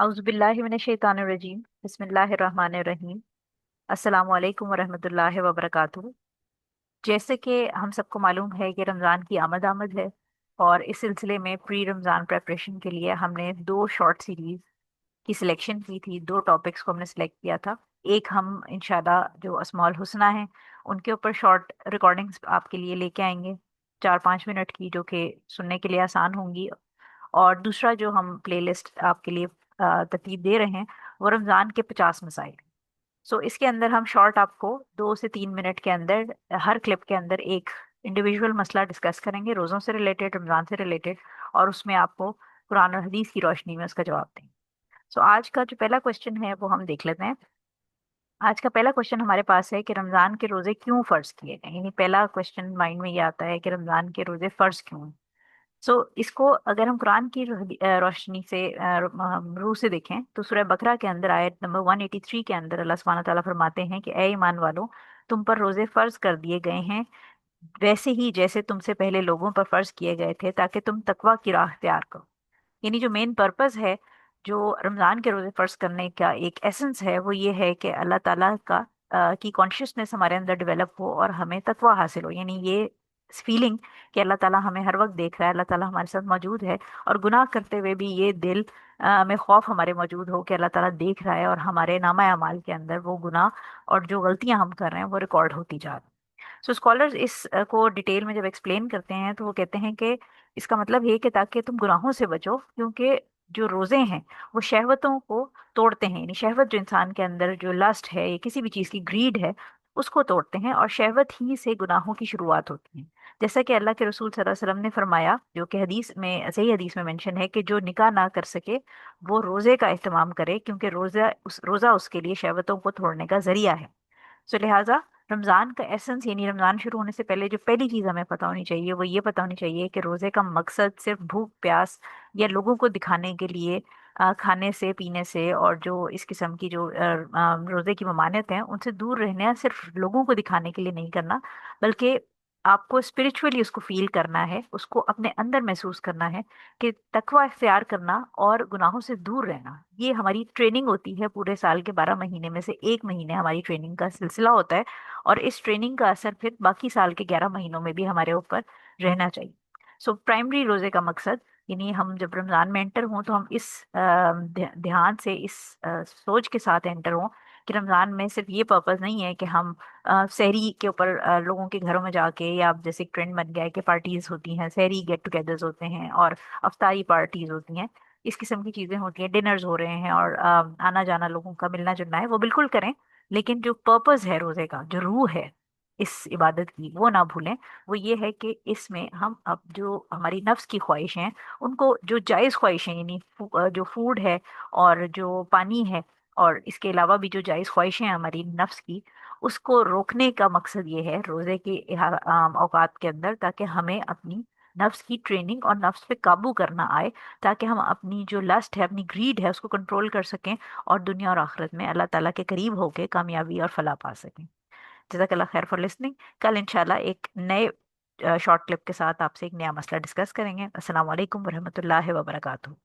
औज़ुबिल्लाहिमिनश्शैतानिर्रजीम बिस्मिल्लाहिर्रहमानिर्रहीम। अस्सलामु अलैकुम वरहमतुल्लाहि वबरकातुहू। जैसे कि हम सबको मालूम है कि रमज़ान की आमद है, और इस सिलसिले में प्री रमज़ान प्रेपरेशन के लिए हमने दो शॉर्ट सीरीज की सिलेक्शन की थी। दो टॉपिक्स को हमने सेलेक्ट किया था। एक हम इंशाल्लाह जो अस्माउल हुस्ना है उनके ऊपर शॉर्ट रिकॉर्डिंग्स आपके लिए लेके आएंगे, 4-5 मिनट की, जो कि सुनने के लिए आसान होंगी। और दूसरा जो हम प्लेलिस्ट आपके लिए तरतीब दे रहे हैं वो रमज़ान के 50 मसाइल। सो इसके अंदर हम शॉर्ट आपको 2 से 3 मिनट के अंदर हर क्लिप के अंदर एक इंडिविजुअल मसला डिस्कस करेंगे, रोज़ों से रिलेटेड, रमज़ान से रिलेटेड, और उसमें आपको कुरान और हदीस की रोशनी में उसका जवाब देंगे। सो आज का जो पहला क्वेश्चन है वो हम देख लेते हैं। आज का पहला क्वेश्चन हमारे पास है कि रमज़ान के रोज़े क्यों फ़र्ज किए गए। यानी पहला क्वेश्चन माइंड में ये आता है कि रमज़ान के रोज़े फ़र्ज क्यों हैं। सो इसको अगर हम कुरान की रोशनी से रूह से देखें तो सूरह बकरा के अंदर आयत नंबर 183 के अंदर अल्लाह सुब्हानहू तआला फरमाते हैं कि ए ईमान वालों, तुम पर रोजे फर्ज कर दिए गए हैं वैसे ही जैसे तुमसे पहले लोगों पर फर्ज किए गए थे, ताकि तुम तकवा की राह तैयार करो। यानी जो मेन पर्पस है, जो रमज़ान के रोजे फर्ज करने का एक एसेंस है, वो ये है कि अल्लाह ताला का की कॉन्शियसनेस हमारे अंदर डेवलप हो और हमें तकवा हासिल हो। यानी ये फीलिंग कि अल्लाह ताला हमें हर वक्त देख रहा है, अल्लाह ताला हमारे साथ मौजूद है, और गुनाह करते हुए भी ये दिल में खौफ हमारे मौजूद हो कि अल्लाह ताला देख रहा है और हमारे नामा अमाल के अंदर वो गुनाह और जो गलतियां हम कर रहे हैं वो रिकॉर्ड होती जा रही। सो स्कॉलर्स इस को डिटेल में जब एक्सप्लेन करते हैं तो वो कहते हैं कि इसका मतलब ये कि ताकि तुम गुनाहों से बचो, क्योंकि जो रोजे हैं वो शहवतों को तोड़ते हैं। यानी शहवत जो इंसान के अंदर जो लस्ट है या किसी भी चीज़ की ग्रीड है उसको तोड़ते हैं, और शहवत ही से गुनाहों की शुरुआत होती है। जैसा कि अल्लाह के रसूल सल्लल्लाहु अलैहि वसल्लम ने फरमाया, जो कि हदीस में, सही हदीस में मेंशन है, कि जो निकाह ना कर सके वो रोजे का एहतमाम करे, क्योंकि रोजा उसके लिए शहवतों को तोड़ने का जरिया है। सो लिहाजा रमज़ान का एसेंस, यानी रमज़ान शुरू होने से पहले जो पहली चीज़ हमें पता होनी चाहिए वो ये पता होनी चाहिए कि रोज़े का मकसद सिर्फ भूख प्यास या लोगों को दिखाने के लिए खाने से पीने से और जो इस किस्म की जो रोज़े की ममानियत है उनसे दूर रहना सिर्फ लोगों को दिखाने के लिए नहीं करना, बल्कि आपको स्पिरिचुअली उसको फील करना है, उसको अपने अंदर महसूस करना है कि तकवा इख्तियार करना और गुनाहों से दूर रहना ये हमारी ट्रेनिंग होती है। पूरे साल के 12 महीने में से एक महीने हमारी ट्रेनिंग का सिलसिला होता है, और इस ट्रेनिंग का असर फिर बाकी साल के 11 महीनों में भी हमारे ऊपर रहना चाहिए। सो प्राइमरी रोजे का मकसद, यानी हम जब रमज़ान में एंटर हों तो हम इस ध्यान से, इस सोच के साथ एंटर हों कि रमज़ान में सिर्फ ये पर्पज़ नहीं है कि हम सहरी के ऊपर लोगों के घरों में जाके, या अब जैसे एक ट्रेंड बन गया है कि पार्टीज होती हैं, सहरी गेट टुगेदर्स होते हैं और अफ्तारी पार्टीज होती हैं, इस किस्म की चीज़ें होती हैं, डिनर्स हो रहे हैं और आना जाना लोगों का मिलना जुलना है, वो बिल्कुल करें। लेकिन जो पर्पस है रोजे का, जो रूह है इस इबादत की, वो ना भूलें। वो ये है कि इसमें हम अब जो हमारी नफ्स की ख्वाहिशें हैं उनको, जो जायज़ ख्वाहिशें, यानी जो फूड है और जो पानी है और इसके अलावा भी जो जायज़ ख्वाहिशें हैं हमारी नफ्स की, उसको रोकने का मकसद ये है रोजे के औकात के अंदर, ताकि हमें अपनी नफ्स की ट्रेनिंग और नफ्स पे काबू करना आए, ताकि हम अपनी जो लस्ट है, अपनी ग्रीड है, उसको कंट्रोल कर सकें और दुनिया और आखिरत में अल्लाह ताला के करीब होके कामयाबी और फलाह पा सकें। जज़ाकल्लाह खैर फॉर लिसनिंग। कल इंशाल्लाह एक नए शॉर्ट क्लिप के साथ आपसे एक नया मसला डिस्कस करेंगे। अस्सलाम वालेकुम वरहमतुल्लाहि वबरकातुहू।